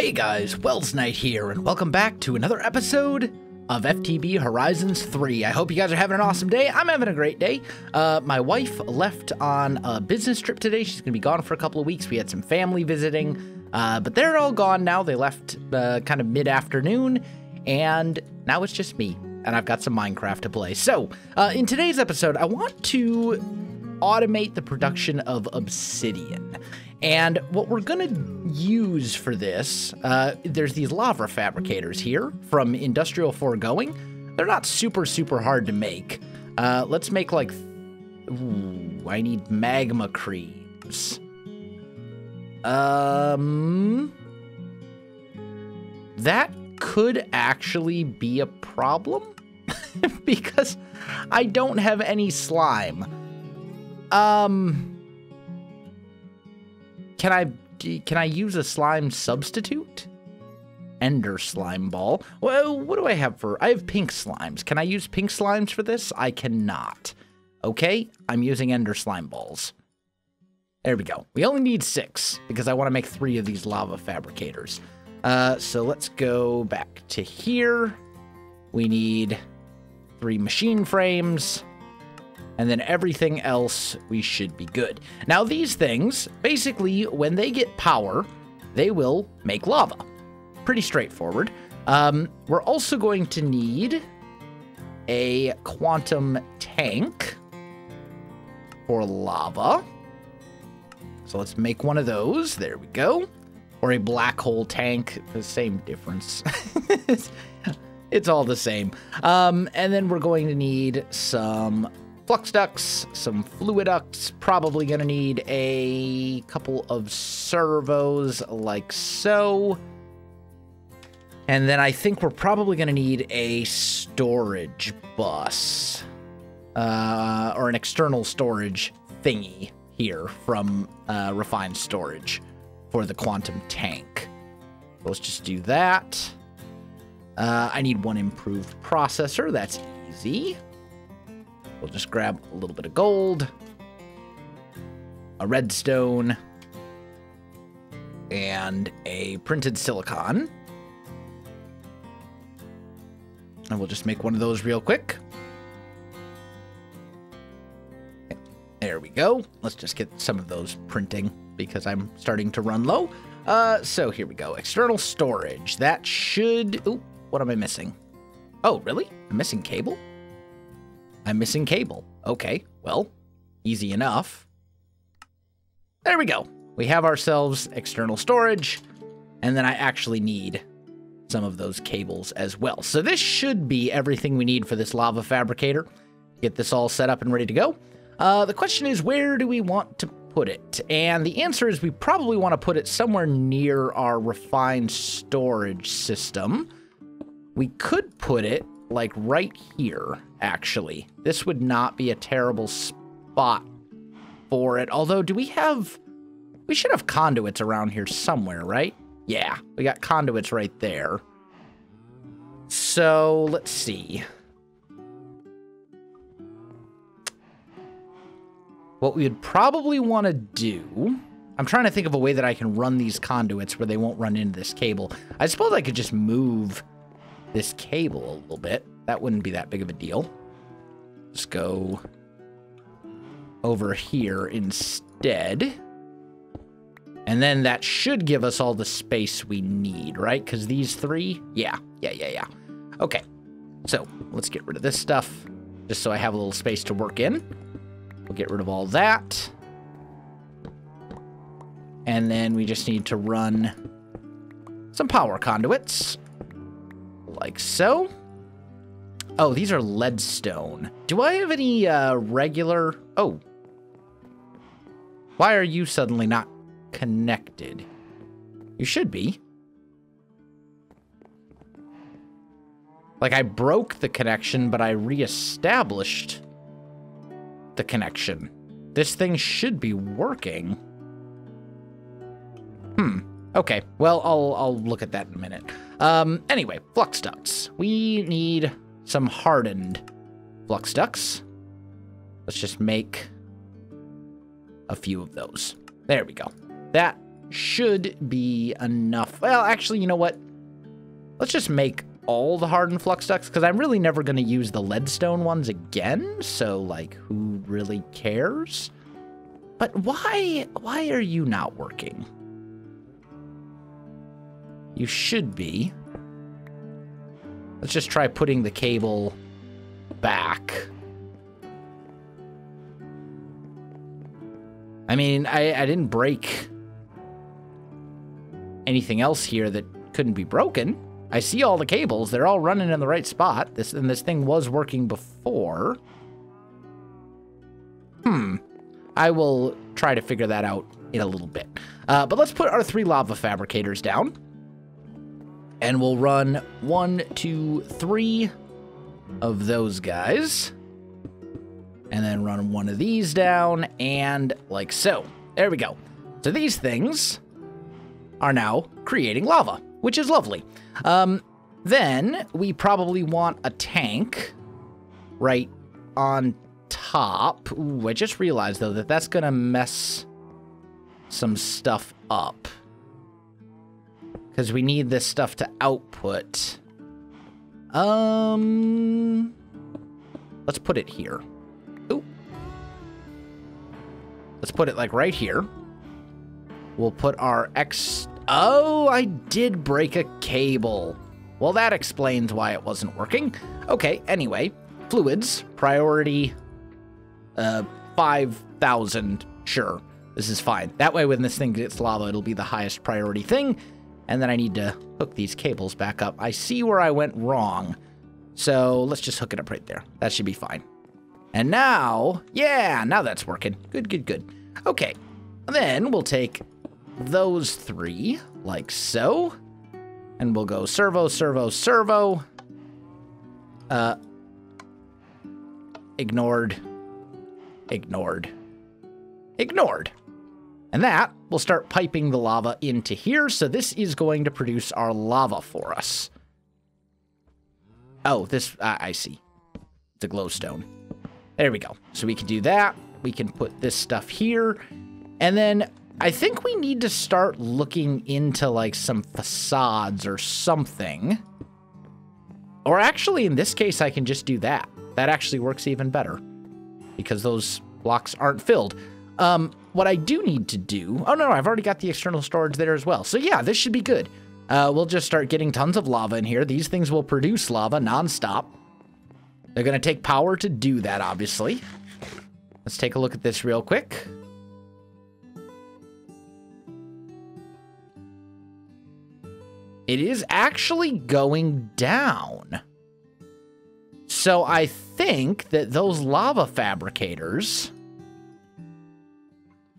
Hey guys, Welsknight here, and welcome back to another episode of FTB Horizons 3. I hope you guys are having an awesome day. I'm having a great day. My wife left on a business trip today. She's going to be gone for a couple of weeks. We had some family visiting, but they're all gone now. They left kind of mid-afternoon, and now it's just me, and I've got some Minecraft to play. So, in today's episode, I want to automate the production of Obsidian. And what we're going to use for this, there's these lava fabricators here from Industrial Foregoing. They're not super hard to make. Let's make like, ooh, I need magma creams. That could actually be a problem because I don't have any slime. Can I use a slime substitute? Ender slime ball. Well, what do I have for? I have pink slimes. Can I use pink slimes for this? I cannot. Okay, I'm using ender slime balls. There we go. We only need 6 because I want to make 3 of these lava fabricators. So let's go back to here. We need 3 machine frames. And then everything else, we should be good. Now, these things, basically, when they get power, they will make lava. Pretty straightforward. We're also going to need a quantum tank for lava. So let's make one of those. There we go. Or a black hole tank. The same difference. It's all the same. And then we're going to need some flux ducts, some fluid ducts, probably gonna need a couple of servos like so. And then I think we're probably gonna need a storage bus, or an external storage thingy here from Refined Storage for the quantum tank. Let's just do that. I need one improved processor, that's easy. We'll just grab a little bit of gold, a redstone, and a printed silicon. And we'll just make one of those real quick. There we go. Let's just get some of those printing because I'm starting to run low. So here we go. External storage. That should... Ooh, what am I missing? Oh, really? I'm missing cable? I'm missing cable. Okay, well, easy enough. There we go. We have ourselves external storage, and then I actually need some of those cables as well. So this should be everything we need for this lava fabricator. Get this all set up and ready to go. The question is, where do we want to put it? And the answer is we probably want to put it somewhere near our refined storage system. We could put it like right here, actually. This would not be a terrible spot for it. Although, do we have... We should have conduits around here somewhere, right? Yeah, we got conduits right there. So, let's see. What we would probably want to do... I'm trying to think of a way that I can run these conduits where they won't run into this cable. I suppose I could just move this cable a little bit. That wouldn't be that big of a deal. Just go over here instead. And then that should give us all the space we need, right? Because these 3, yeah. Okay, so let's get rid of this stuff just so I have a little space to work in. We'll get rid of all that. And then we just need to run some power conduits. Like so. Oh, these are leadstone. Do I have any regular... Oh. Why are you suddenly not connected? You should be. Like, I broke the connection, but I reestablished the connection. This thing should be working. Okay, well, I'll look at that in a minute. Anyway, flux ducts. We need some hardened flux ducts. Let's just make a few of those. There we go. That should be enough. Well, actually, you know what? Let's just make all the hardened flux ducts, because I'm really never going to use the leadstone ones again. So, like, who really cares? But why are you not working? You should be. Let's just try putting the cable back. I mean, I didn't break anything else here that couldn't be broken. I see all the cables. They're all running in the right spot. This thing was working before. I will try to figure that out in a little bit. But let's put our 3 lava fabricators down. And we'll run 1, 2, 3 of those guys. And then run 1 of these down, and like so. There we go. So these things are now creating lava, which is lovely. Then we probably want a tank right on top. Ooh, I just realized, though, that that's going to mess some stuff up. Because we need this stuff to output. Let's put it here. Ooh. Let's put it, like, right here. We'll put our Oh, I did break a cable. Well, that explains why it wasn't working. Okay, anyway. Fluids. Priority 5,000. Sure. This is fine. That way, when this thing gets lava, it'll be the highest priority thing. And then I need to hook these cables back up. I see where I went wrong. So let's just hook it up right there. That should be fine. And now, yeah, now that's working. Good, good, good. Okay. Then we'll take those 3, like so. And we'll go servo, servo, servo. Ignored. Ignored. Ignored. And that will start piping the lava into here. So this is going to produce our lava for us. Oh, this, I see. It's a glowstone. There we go. So we can do that. We can put this stuff here. And then I think we need to start looking into, like, some facades or something. Or actually, in this case, I can just do that. That actually works even better. Because those blocks aren't filled. What I do need to do... Oh, no, I've already got the external storage there as well. So, yeah, this should be good. We'll just start getting tons of lava in here. These things will produce lava nonstop. They're going to take power to do that, obviously. Let's take a look at this real quick. It is actually going down. So I think that those lava fabricators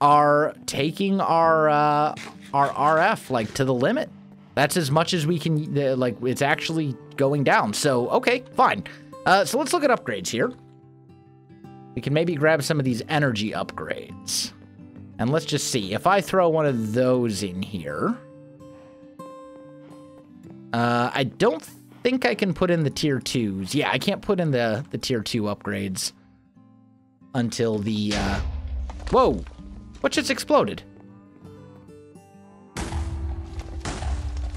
are taking our RF, like, to the limit. That's as much as we can, like, it's actually going down. So, okay, fine. So let's look at upgrades here. We can maybe grab some of these energy upgrades. And let's just see. If I throw one of those in here... I don't think I can put in the tier 2s. Yeah, I can't put in the tier 2 upgrades until the, Whoa! What just exploded?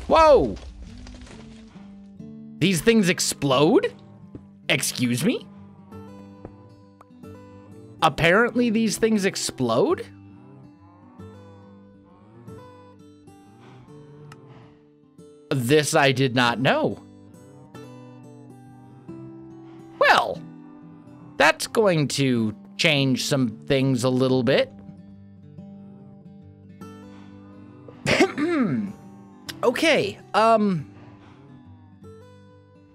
Whoa! These things explode? Excuse me? Apparently these things explode? This I did not know. Well, that's going to change some things a little bit. Okay,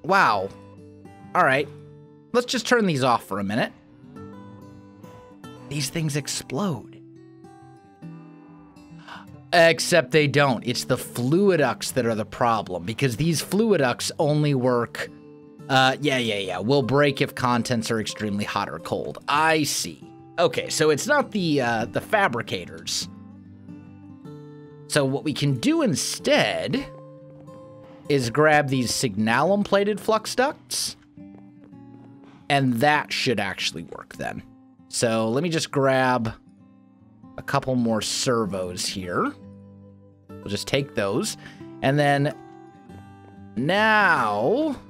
wow. All right, let's just turn these off for a minute. These things explode. Except they don't. It's the fluiducts that are the problem, because these fluiducts only work, will break if contents are extremely hot or cold. I see. Okay, so it's not the fabricators. So what we can do instead is grab these signalum-plated flux ducts, and that should actually work then. So let me just grab a couple more servos here. We'll just take those. And then now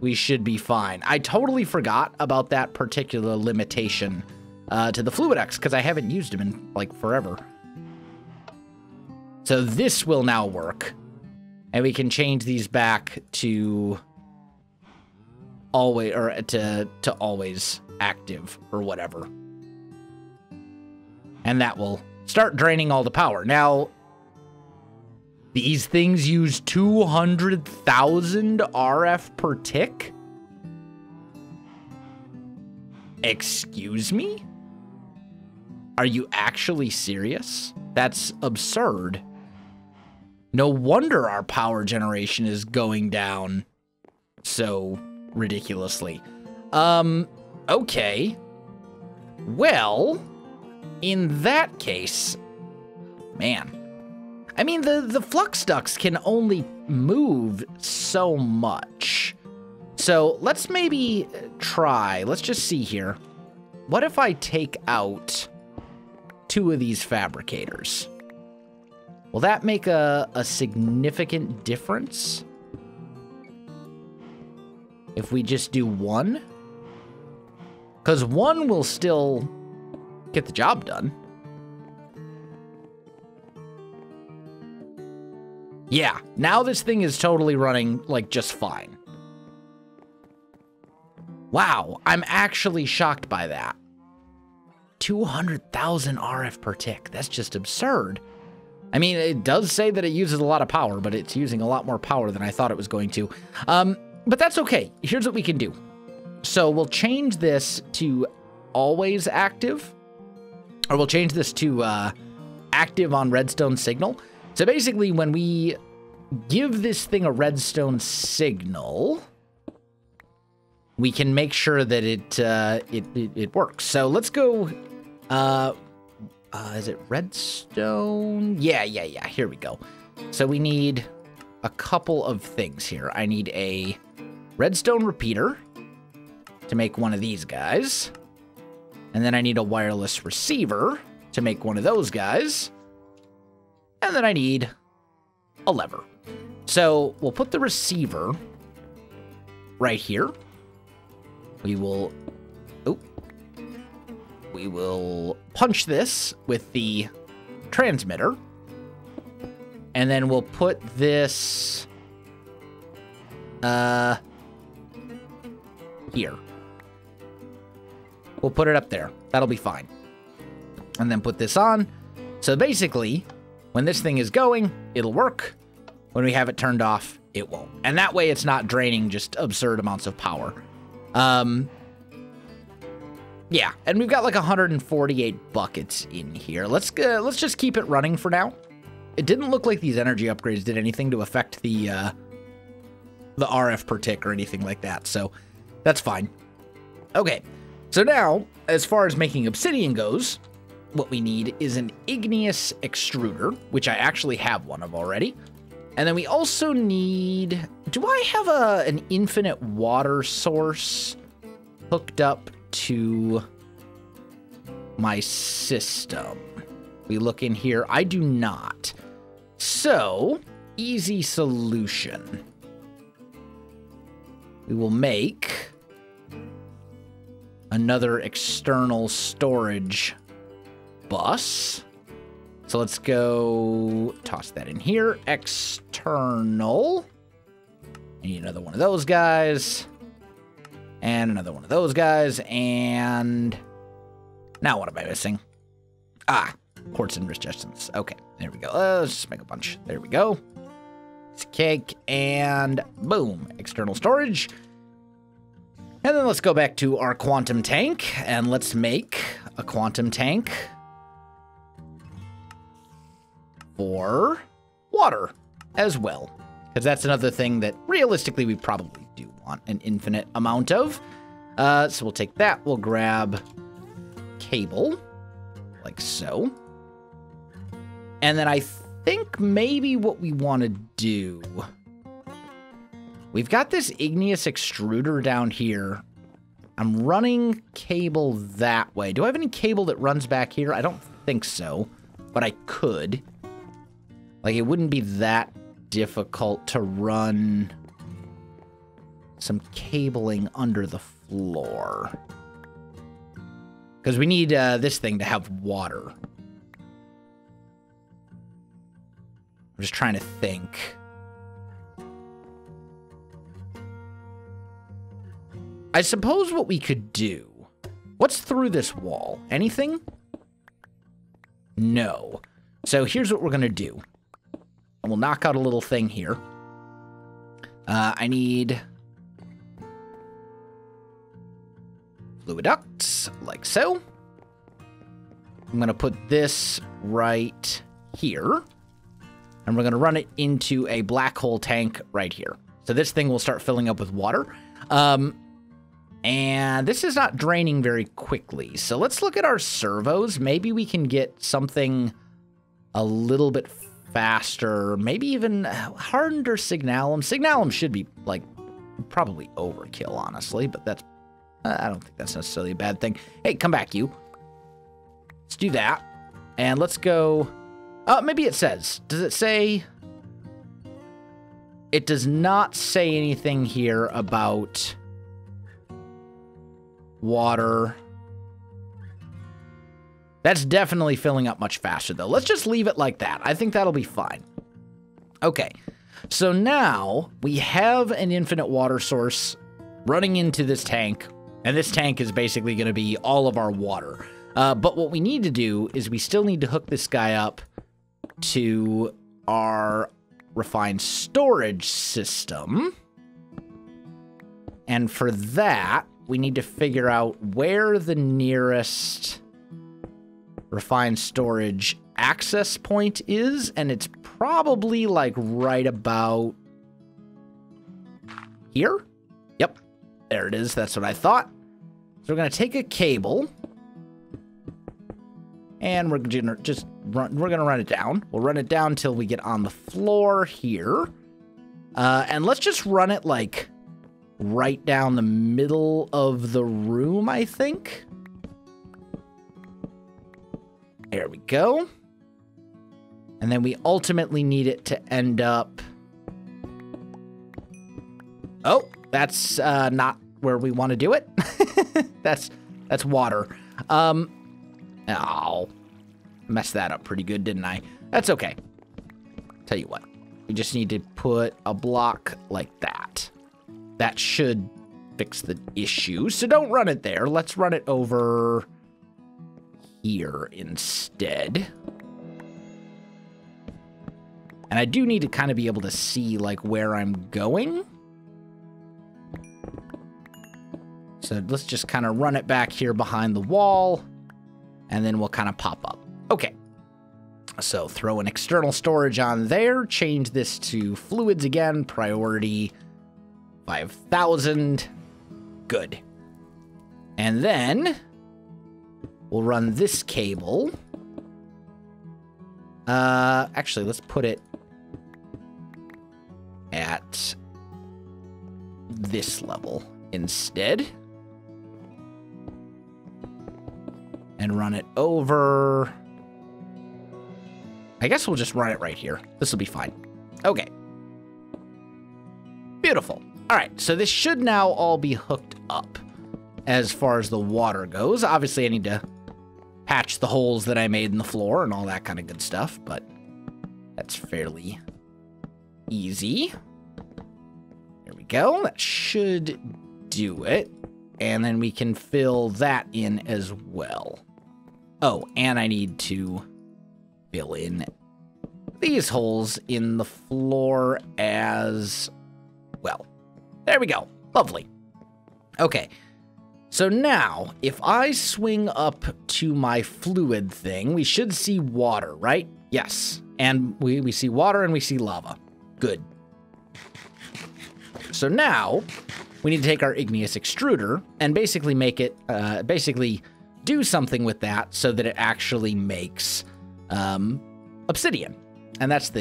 we should be fine. I totally forgot about that particular limitation to the Fluidex because I haven't used them in like forever. So this will now work. And we can change these back to always, or to always active or whatever. And that will start draining all the power. Now, these things use 200,000 RF per tick? Excuse me? Are you actually serious? That's absurd. No wonder our power generation is going down so ridiculously. Okay. Well, in that case, man. I mean, the flux ducts can only move so much. So let's maybe try. Let's just see here. What if I take out 2 of these fabricators? Will that make a significant difference? If we just do 1? Because 1 will still get the job done. Yeah, now this thing is totally running, like, just fine. Wow, I'm actually shocked by that. 200,000 RF per tick. That's just absurd. I mean, it does say that it uses a lot of power, but it's using a lot more power than I thought it was going to. But that's okay. Here's what we can do. So we'll change this to always active, or we'll change this to active on redstone signal. So basically, when we give this thing a redstone signal, we can make sure that it works. So let's go. Is it redstone? Yeah. Here we go. So we need a couple of things here. I need a redstone repeater to make one of these guys. And then I need a wireless receiver to make one of those guys. And then I need a lever. So we'll put the receiver right here. We will punch this with the transmitter. And then we'll put this here. We'll put it up there. That'll be fine. And then put this on. So basically, when this thing is going, it'll work. When we have it turned off, it won't. And that way it's not draining just absurd amounts of power. Yeah, and we've got like 148 buckets in here. Let's just keep it running for now. It didn't look like these energy upgrades did anything to affect the RF per tick or anything like that, so that's fine. Okay, so now, as far as making obsidian goes, what we need is an igneous extruder, which I actually have one of already. And then we also need... Do I have an infinite water source hooked up to my system? We look in here. I do not. So, easy solution. We will make another external storage bus. So let's go toss that in here. External. I need another one of those guys. And another one of those guys. And now what am I missing? Ah, quartz and resistance. Okay, there we go. Let's just make a bunch. There we go. It's a cake. And boom, external storage. And then let's go back to our quantum tank. And let's make a quantum tank for water as well, because that's another thing that realistically we probably do want an infinite amount of. So we'll take that. We'll grab cable like so. And then I think maybe what we want to do, we've got this igneous extruder down here. I'm running cable that way. Do I have any cable that runs back here? I don't think so, but I could. Like, it wouldn't be that difficult to run some cabling under the floor. Because we need this thing to have water. I'm just trying to think. I suppose what we could do... What's through this wall? Anything? No. So here's what we're going to do. We'll knock out a little thing here. I need fluid ducts, like so. I'm going to put this right here. And we're going to run it into a black hole tank right here. So this thing will start filling up with water. And this is not draining very quickly. So let's look at our servos. Maybe we can get something a little bit faster. Maybe even hardened or signalum. Signalum should be, like, probably overkill, honestly. But that's... I don't think that's necessarily a bad thing. Hey, come back, you. Let's do that. And let's go... maybe it says. Does it say... It does not say anything here about... water. That's definitely filling up much faster, though. Let's just leave it like that. I think that'll be fine. Okay, so now we have an infinite water source running into this tank, and this tank is basically going to be all of our water. But what we need to do is we still need to hook this guy up to our refined storage system. And for that, we need to figure out where the nearest refined storage access point is, and it's probably like right about here. Yep, there it is. That's what I thought. So we're gonna take a cable, and we're gonna just run. We're gonna run it down. We'll run it down till we get on the floor here, and let's just run it like right down the middle of the room, I think. There we go. And then we ultimately need it to end up... Oh, that's not where we want to do it. That's water. Oh, messed that up pretty good, didn't I? That's okay. Tell you what, we just need to put a block like that. That should fix the issue. So don't run it there. Let's run it over here instead. And I do need to kind of be able to see like where I'm going. So let's just kind of run it back here behind the wall, and then we'll kind of pop up. Okay. So throw an external storage on there, change this to fluids again, priority 5,000. Good. And then we'll run this cable. Actually, let's put it at this level instead. And run it over. I guess we'll just run it right here. This will be fine. Okay. Beautiful. All right, so this should now all be hooked up as far as the water goes. Obviously, I need to patch the holes that I made in the floor and all that kind of good stuff, but that's fairly easy. There we go. That should do it. And then we can fill that in as well. Oh, and I need to fill in these holes in the floor as well. There we go. Lovely. Okay. So now, if I swing up to my fluid thing, we should see water, right? Yes. And we see water and we see lava. Good. So now, we need to take our igneous extruder and basically make it, basically do something with that so that it actually makes obsidian. And that's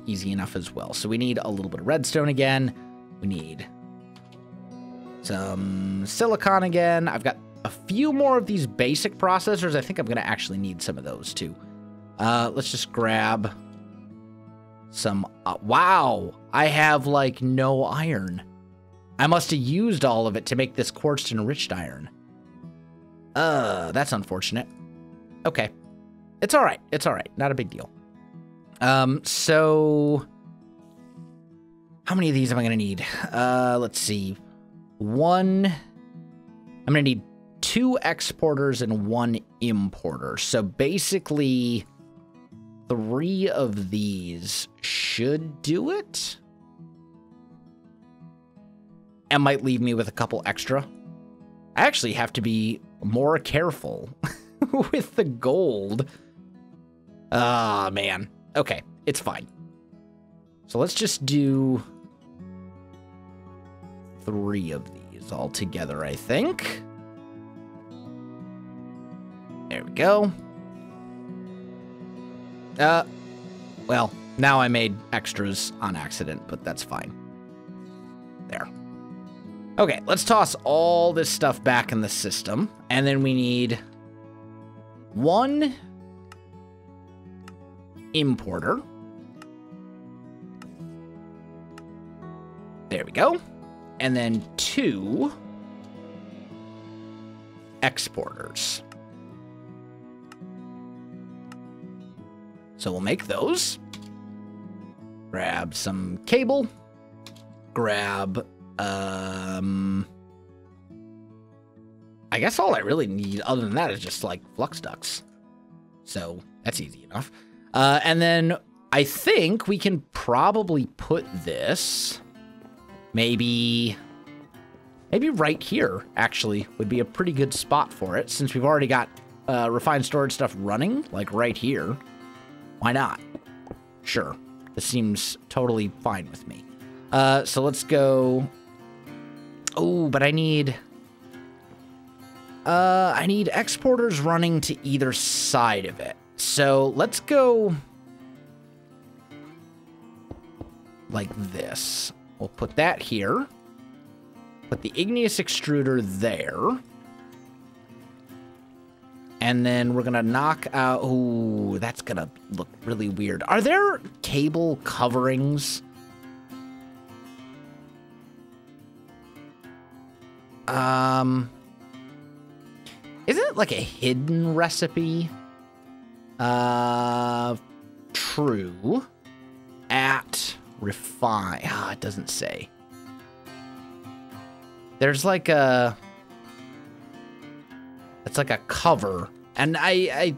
easy enough as well. So we need a little bit of redstone again. We need some silicon again. I've got a few more of these basic processors. I think I'm going to actually need some of those too. Let's just grab some... wow! I have, like, no iron. I must have used all of it to make this quartz enriched iron. That's unfortunate. Okay. It's alright. It's alright. Not a big deal. So... how many of these am I going to need? Let's see. I'm going to need 2 exporters and 1 importer. So basically, 3 of these should do it. And might leave me with a couple extra. I actually have to be more careful with the gold. Ah, man. Okay, it's fine. So let's just do 3 of these all together, I think. There we go. Well, now I made extras on accident, but that's fine. There. Okay, let's toss all this stuff back in the system, and then we need 1 importer. There we go. And then 2 exporters. So we'll make those. Grab some cable. Grab, I guess all I really need other than that is just, like, flux ducts. So that's easy enough. And then I think we can probably put this... Maybe right here, actually, would be a pretty good spot for it, since we've already got refined storage stuff running, like right here. Why not? Sure. This seems totally fine with me. So let's go... Oh, but I need exporters running to either side of it. So let's go... like this. We'll put that here. Put the igneous extruder there. And then we're going to knock out... Ooh, that's going to look really weird. Are there cable coverings? Isn't it like a hidden recipe? True. At... refine. Ah, it doesn't say. There's like a... it's like a cover. And I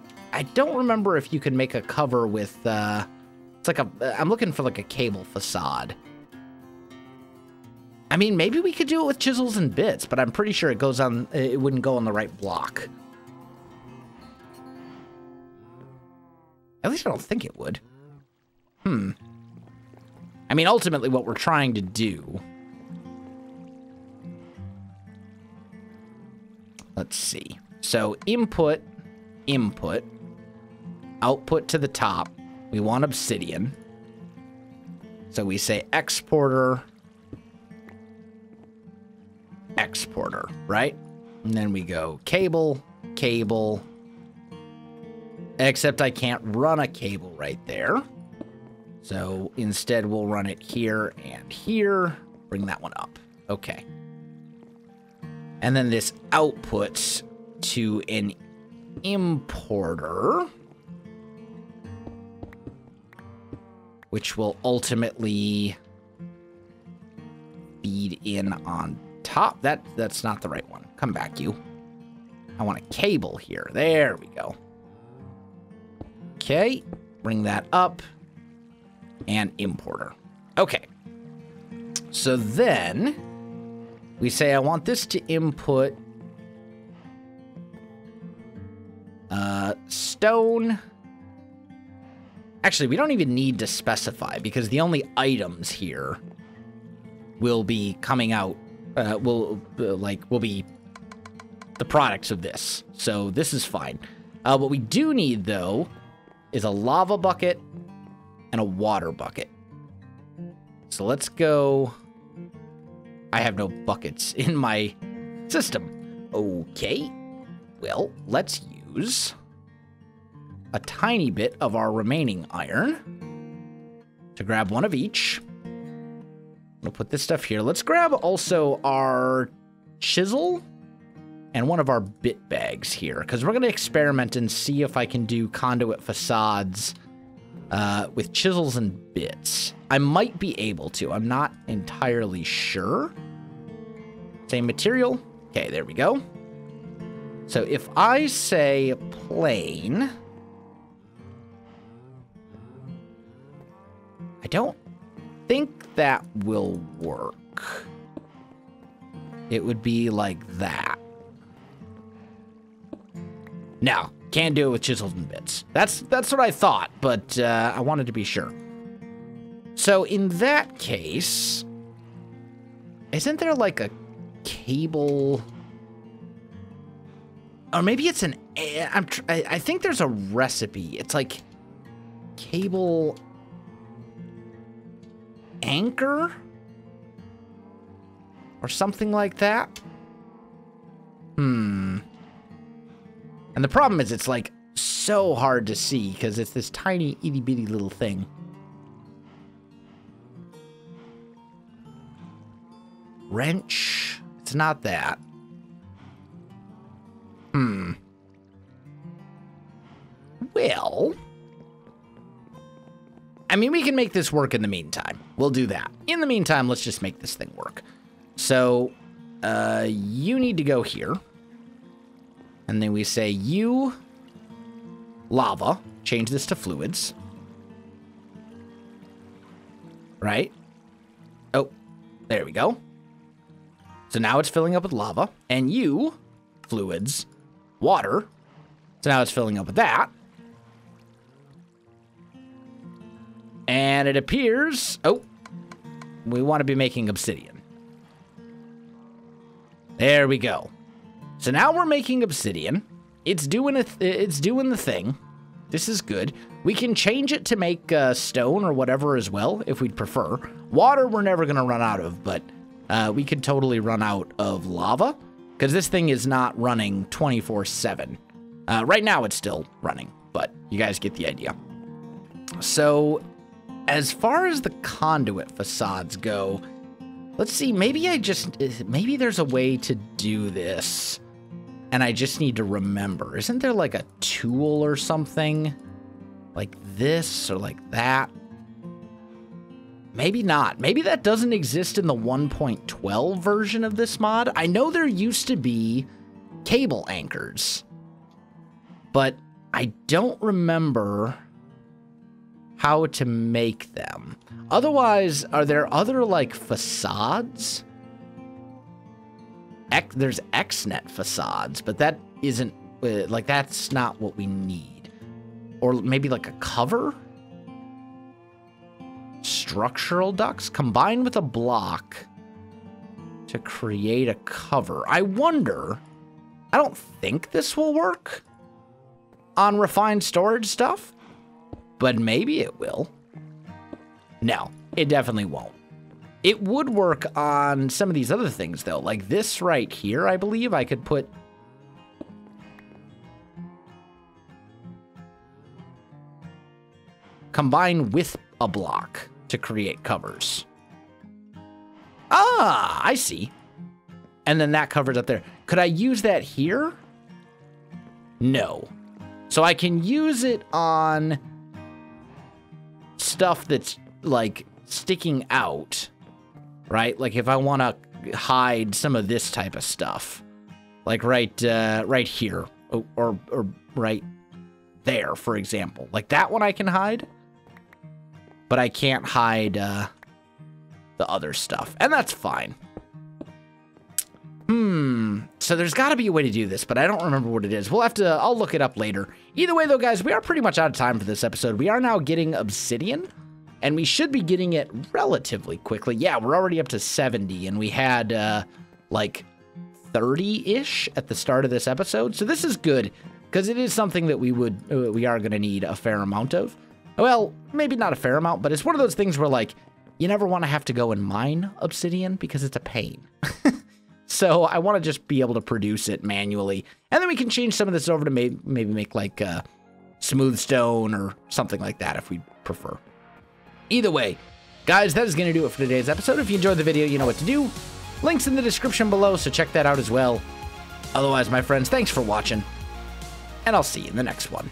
don't remember if you can make a cover with... it's like a... I'm looking for like a cable facade. I mean, maybe we could do it with chisels and bits, but I'm pretty sure it goes on... it wouldn't go on the right block. At least I don't think it would. I mean, ultimately, what we're trying to do... Let's see. So, input, output to the top. We want Obsidian. So we say exporter, right? And then we go cable, except I can't run a cable right there. So instead we'll run it here and here. Bring that one up. Okay. And then this outputs to an importer, which will ultimately feed in on top. That's not the right one. Come back, you. I want a cable here. There we go. Okay. Bring that up. And importer. Okay. So then we say I want this to input stone. Actually, we don't even need to specify because the only items here will be coming out, will be the products of this. So this is fine. What we do need, though, is a lava bucket and a water bucket. So let's go... I have no buckets in my system. Okay. Well, let's use a tiny bit of our remaining iron. to grab one of each. We'll put this stuff here. Let's grab also our chisel and one of our bit bags here, because we're going to experiment and see if I can do conduit facades with chisels and bits. I might be able to. I'm not entirely sure. Same material. Okay, there we go. So if I say plain, I don't think that will work. It would be like that. No, can't do it with chisels and bits. That's what I thought, but I wanted to be sure. So in that case, isn't there like a cable? Or maybe it's an... I think there's a recipe. It's like cable anchor or something like that. And the problem is it's like so hard to see because it's this tiny itty bitty little thing. Wrench. It's not that. Well, I mean, we can make this work in the meantime. We'll do that. In the meantime, let's just make this thing work. So, you need to go here. And then we say, you, lava, change this to fluids. Right? Oh, there we go. So now it's filling up with lava. And you, fluids, water. So now it's filling up with that. And it appears, oh, we want to be making obsidian. There we go. So now we're making obsidian. It's doing the thing. This is good. We can change it to make stone or whatever as well, if we'd prefer. Water we're never going to run out of, but we could totally run out of lava, because this thing is not running 24/7. Right now it's still running, but you guys get the idea. So as far as the conduit facades go, let's see, maybe there's a way to do this. And I just need to remember. Isn't there like a tool or something? Like this or like that? Maybe not. Maybe that doesn't exist in the 1.12 version of this mod. I know there used to be cable anchors, but I don't remember how to make them. Otherwise, are there other like facades? There's XNet facades, but that isn't, like, that's not what we need. Or maybe like a cover? Structural ducts combined with a block to create a cover. I wonder, I don't think this will work on refined storage stuff, but maybe it will. No, it definitely won't. It would work on some of these other things, though. Like this right here, I believe I could put... combine with a block to create covers. Ah, I see. And then that covers up there. Could I use that here? No. So I can use it on stuff that's, like, sticking out. Right? Like if I want to hide some of this type of stuff. Like right here. Or right there, for example. Like that one I can hide. But I can't hide the other stuff. And that's fine. So there's got to be a way to do this, but I don't remember what it is. I'll look it up later. Either way, though, guys, we are pretty much out of time for this episode. We are now getting obsidian. And we should be getting it relatively quickly. Yeah, we're already up to 70, and we had, like, 30-ish at the start of this episode. So this is good, because it is something that we are going to need a fair amount of. Well, maybe not a fair amount, but it's one of those things where, like, you never want to have to go and mine obsidian, because it's a pain. So I want to just be able to produce it manually. And then we can change some of this over to maybe make, like, smooth stone or something like that if we prefer. Either way, guys, that is going to do it for today's episode. If you enjoyed the video, you know what to do. Links in the description below, so check that out as well. Otherwise, my friends, thanks for watching, and I'll see you in the next one.